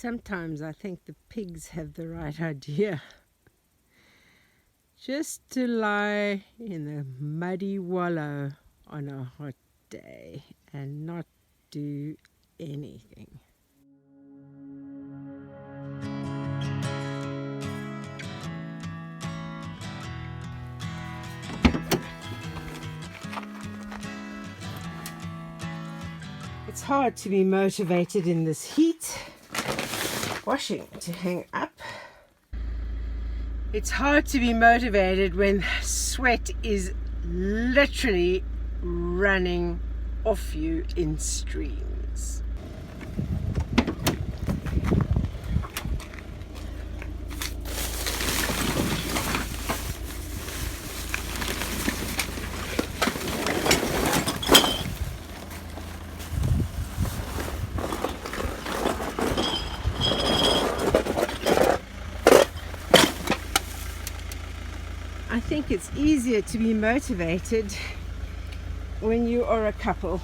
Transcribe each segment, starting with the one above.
Sometimes I think the pigs have the right idea. Just to lie in a muddy wallow on a hot day and not do anything. It's hard to be motivated in this heat. Washing to hang up. It's hard to be motivated when sweat is literally running off you in streams. I think it's easier to be motivated when you are a couple.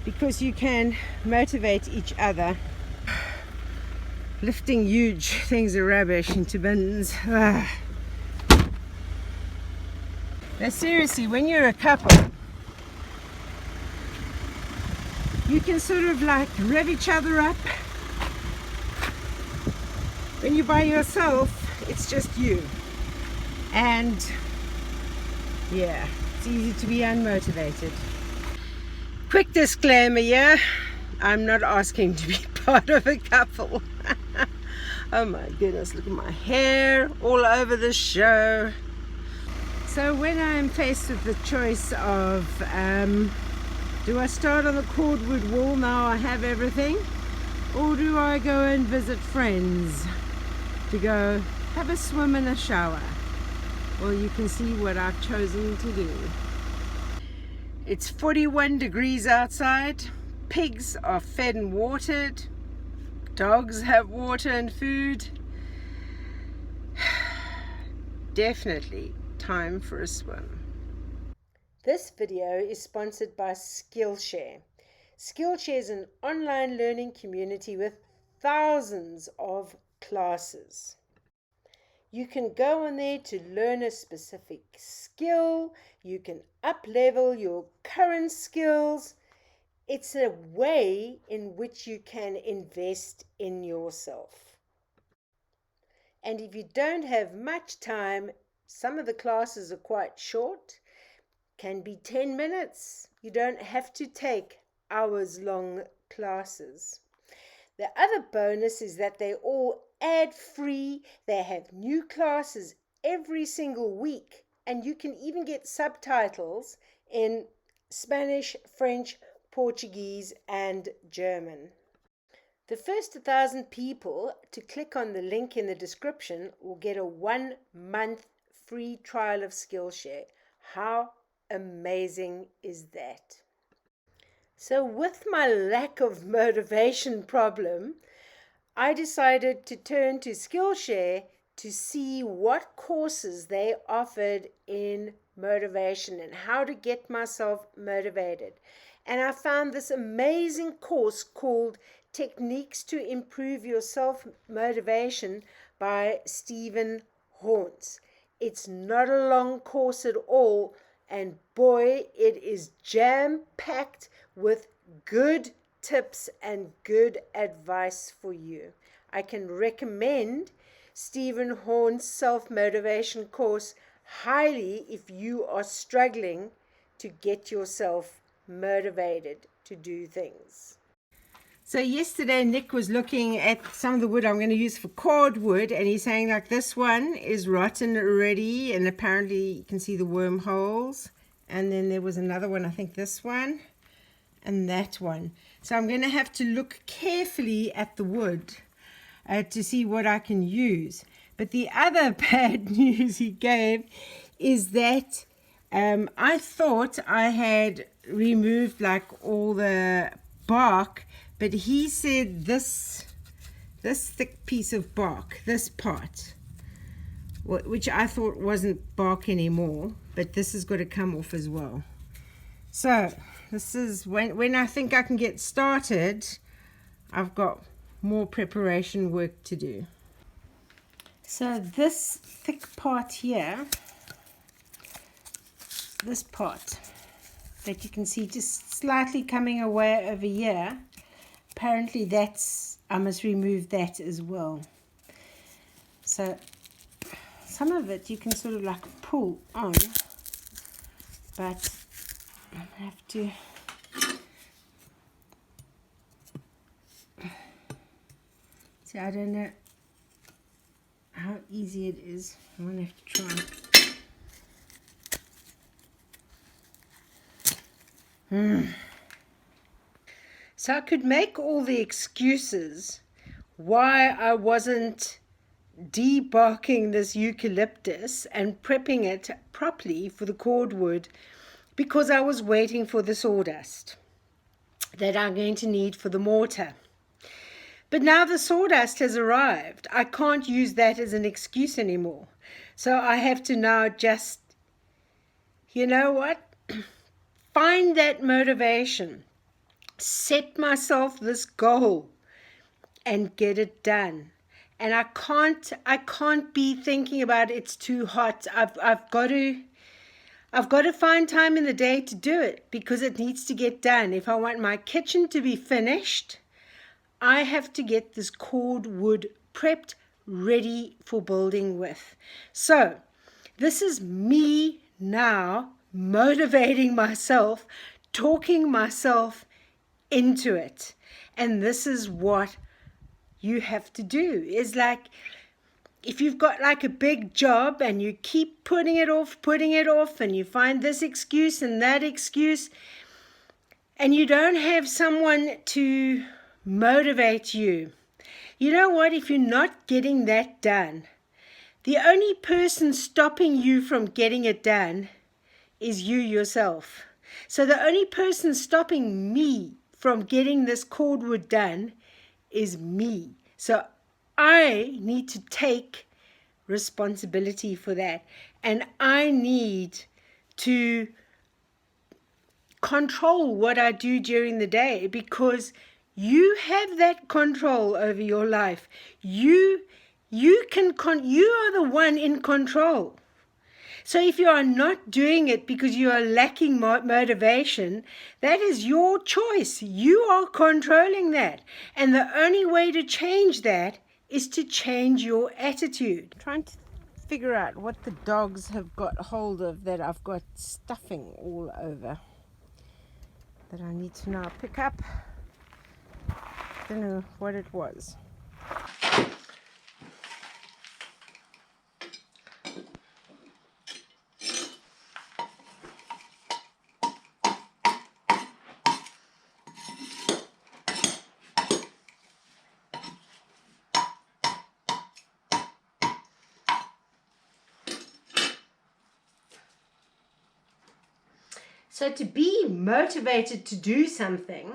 Because you can motivate each other. Lifting huge things of rubbish into bins. Now seriously, when you're a couple, you can sort of like rev each other up. When you're by yourself, it's just you. And yeah, it's easy to be unmotivated. Quick disclaimer here, I'm not asking to be part of a couple. Oh my goodness, look at my hair all over the show. So when I'm faced with the choice of do I start on the cordwood wall now I have everything, or do I go and visit friends to go have a swim and a shower? Well, you can see what I've chosen to do. It's 41 degrees outside. Pigs are fed and watered. Dogs have water and food. Definitely time for a swim. This video is sponsored by Skillshare. Skillshare is an online learning community with thousands of classes. You can go on there to learn a specific skill. You can up-level your current skills. It's a way in which you can invest in yourself. And if you don't have much time, some of the classes are quite short, can be 10 minutes. You don't have to take hours-long classes. The other bonus is that they're all ad-free. They have new classes every single week, and you can even get subtitles in Spanish, French, Portuguese, and German. The first 1,000 people to click on the link in the description will get a 1-month free trial of Skillshare. How amazing is that? So with my lack of motivation problem, I decided to turn to Skillshare to see what courses they offered in motivation and how to get myself motivated. And I found this amazing course called Techniques to Improve Your Self-Motivation by Stephen Horns. It's not a long course at all, and boy, it is jam-packed with good tips and good advice for you. I can recommend Stephen Horn's self-motivation course highly if you are struggling to get yourself motivated to do things. So yesterday Nick was looking at some of the wood I'm going to use for cordwood, and he's saying like this one is rotten already, and apparently you can see the wormholes. And then there was another one, I think this one and that one. So I'm going to have to look carefully at the wood to see what I can use. But the other bad news he gave is that I thought I had removed like all the bark, but he said this thick piece of bark, this part, which I thought wasn't bark anymore, but this has got to come off as well. So This is when I think I can get started, I've got more preparation work to do. So this thick part here, this part that you can see just slightly coming away over here, apparently I must remove that as well. So some of it you can sort of like pull on, but I have to see, I don't know how easy it is. I'm gonna have to try. So I could make all the excuses why I wasn't debarking this eucalyptus and prepping it properly for the cordwood, because I was waiting for the sawdust that I'm going to need for the mortar. But now the sawdust has arrived. I can't use that as an excuse anymore. So I have to now just, you know what? Find that motivation. Set myself this goal and get it done. And I can't be thinking about it's too hot. I've got to find time in the day to do it, because it needs to get done. If I want my kitchen to be finished, I have to get this cordwood prepped, ready for building with. So this is me now motivating myself, talking myself into it. And this is what you have to do. Is like, if you've got like a big job and you keep putting it off, and you find this excuse and that excuse, and you don't have someone to motivate you, you know what? If you're not getting that done, the only person stopping you from getting it done is you yourself. So the only person stopping me from getting this cordwood done is me. So I need to take responsibility for that, and I need to control what I do during the day, because you have that control over your life. You are the one in control. So if you are not doing it because you are lacking motivation, that is your choice. You are controlling that. And the only way to change that is to change your attitude. I'm trying to figure out what the dogs have got hold of that I've got stuffing all over, that I need to now pick up. Don't know what it was. So to be motivated to do something,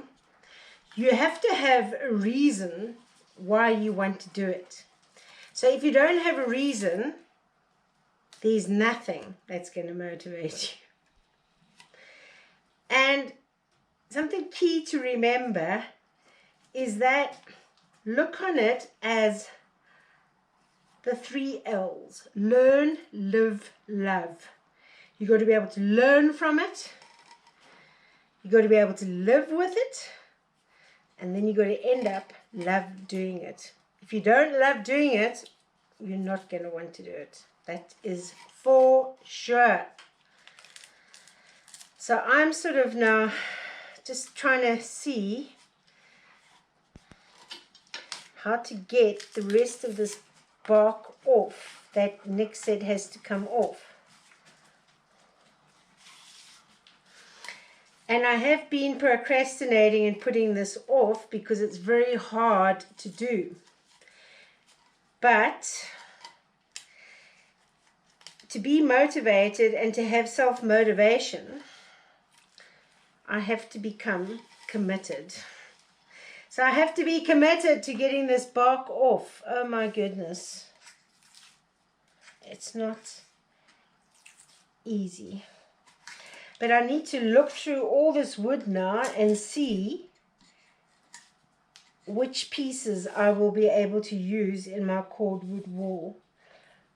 you have to have a reason why you want to do it. So if you don't have a reason, there's nothing that's going to motivate you. And something key to remember is that look on it as the 3 L's. Learn, live, love. You've got to be able to learn from it. You've got to be able to live with it. And then you've got to end up love doing it. If you don't love doing it, you're not going to want to do it. That is for sure. So I'm sort of now just trying to see how to get the rest of this bark off that Nick said has to come off. And I have been procrastinating and putting this off because it's very hard to do. But to be motivated and to have self-motivation, I have to become committed. So I have to be committed to getting this bark off. Oh my goodness. It's not easy. But I need to look through all this wood now and see which pieces I will be able to use in my cordwood wall,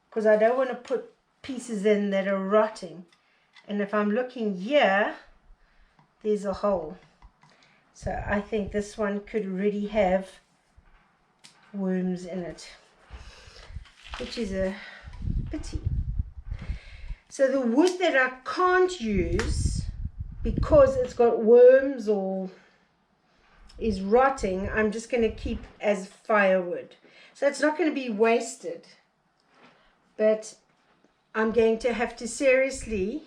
because I don't want to put pieces in that are rotting. And if I'm looking here, there's a hole. So I think this one could really have worms in it, which is a pity. So the wood that I can't use because it's got worms or is rotting, I'm just going to keep as firewood. So it's not going to be wasted, but I'm going to have to seriously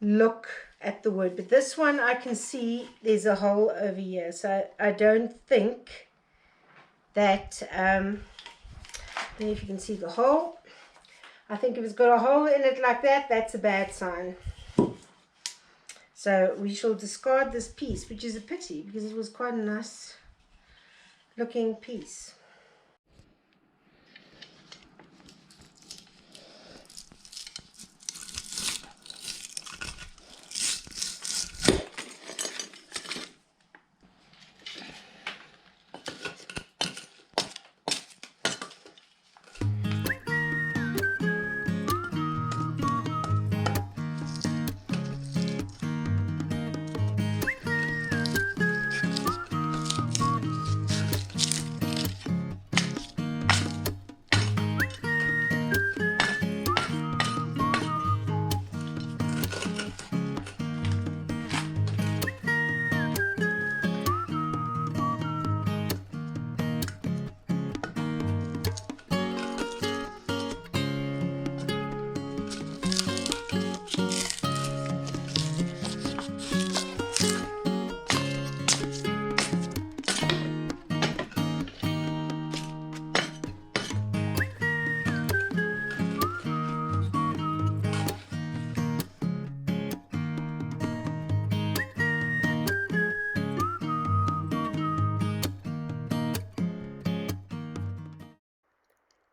look at the wood. But this one I can see there's a hole over here, so I don't think that I don't know if you can see the hole. I think if it's got a hole in it like that, that's a bad sign. So we shall discard this piece, which is a pity because it was quite a nice looking piece.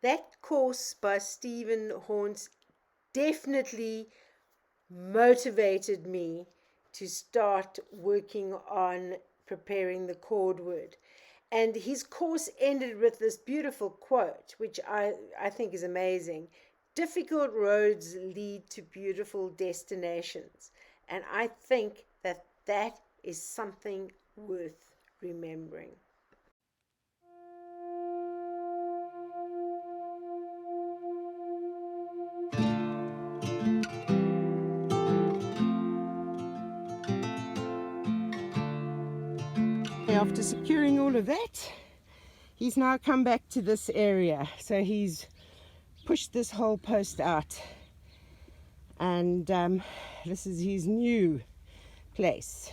That course by Stephen Horns definitely motivated me to start working on preparing the cordwood. And his course ended with this beautiful quote, which I think is amazing. Difficult roads lead to beautiful destinations. And I think that that is something worth remembering. After securing all of that, he's now come back to this area. So he's pushed this whole post out, and this is his new place.